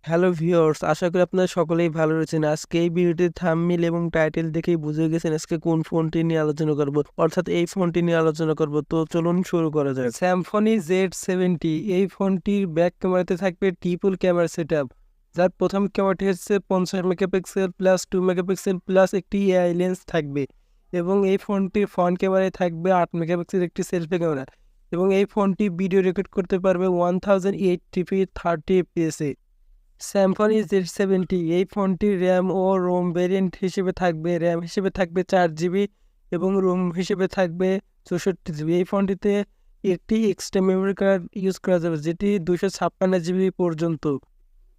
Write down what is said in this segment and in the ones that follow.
Hello viewers, আশা করি আপনারা সকলেই ভালো রয়েছেন। আজকে এই ভিডিওতে থাম্বনেইল এবং টাইটেল দেখেই বুঝে গেছেন আজকে কোন ফোনটি নিয়ে আলোচনা করব, অর্থাৎ এই ফোনটি নিয়ে আলোচনা করব। তো চলুন শুরু করা যাক। স্যামফনি Z70 এই ফোনটির ব্যাক ক্যামেরাতে থাকবে ট্রিপল ক্যামেরা সেটআপ, যার প্রথম ক্যামেরাটি হচ্ছে 50 মেগাপিক্সেল প্লাস 2 মেগাপিক্সেল প্লাস একটি এআই লেন্স থাকবে, এবং এই ফোনটির ফ্রন্ট ক্যামেরায় থাকবে 8 মেগাপিক্সেল একটি সেলফি ক্যামেরা, এবং এই ফোনটি ভিডিও রেকর্ড করতে পারবে 1080p 30 fps-এ। স্যামফনি Z70 এই ফোনটির র্যাম ও রোম ভেরিয়েন্ট হিসেবে থাকবে, র্যাম হিসেবে থাকবে 4 GB এবং রোম হিসেবে থাকবে 64 GB। এই ফোনটিতে একটি এক্সট্রা মেমোরি কার্ড ইউজ করা যাবে, যেটি 256 GB পর্যন্ত।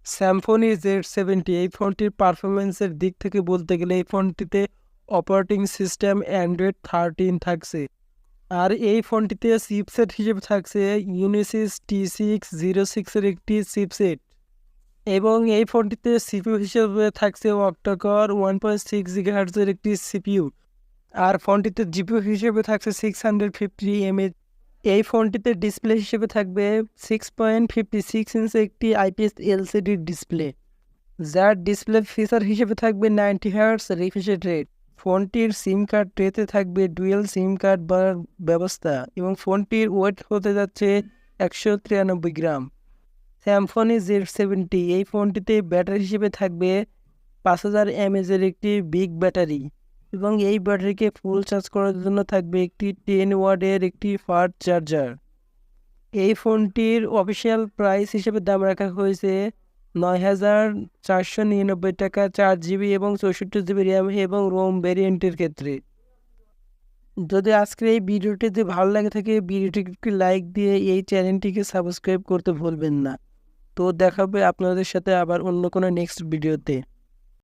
স্যামফনি Z70 এই ফোনটির পারফরমেন্সের দিক থেকে বলতে গেলে এই ফোনটিতে অপারেটিং সিস্টেম অ্যান্ড্রয়েড 13 থাকছে, আর এই ফোনটিতে চিপসেট হিসেবে থাকছে ইউনিসিস T606-এর একটি চিপসেট, এবং এই ফোনটিতে সিপিইউ হিসেবে থাকছে অক্টাকোর 1.6 GHz-এর একটি সিপিইউ, আর ফোনটিতে জিপিইউ হিসেবে থাকছে 650 mAh। এই ফোনটিতে ডিসপ্লে হিসেবে থাকবে 6.56 ইঞ্চ একটি IPS LCD ডিসপ্লে, যার ডিসপ্লে ফিচার হিসেবে থাকবে 90 Hz রিফ্রেশ রেট। ফোনটির সিম কার্ড ট্রেতে থাকবে ডুয়েল সিম কার্ড ব্যবস্থা, এবং ফোনটির ওয়েট হতে যাচ্ছে 193 গ্রাম। স্যামফনি Z70 এই ফোনটিতে ব্যাটারি হিসেবে থাকবে 5000 mAh-এর একটি বিগ ব্যাটারি, এবং এই ব্যাটারিকে ফুল চার্জ করার জন্য থাকবে একটি 10 ওয়াটের একটি ফাস্ট চার্জার। এই ফোনটির অফিসিয়াল প্রাইস হিসেবে দাম রাখা হয়েছে 9499 টাকা 4 GB এবং 64 GB র্যাম এবং রোম ভেরিয়েন্টের ক্ষেত্রে। যদি আজকের এই ভিডিওটি যদি ভালো লাগে থাকে, ভিডিওটিকে একটি লাইক দিয়ে এই চ্যানেলটিকে সাবস্ক্রাইব করতে ভুলবেন না। তো দেখা হবে আপনাদের সাথে আবার অন্য কোনো নেক্সট ভিডিওতে।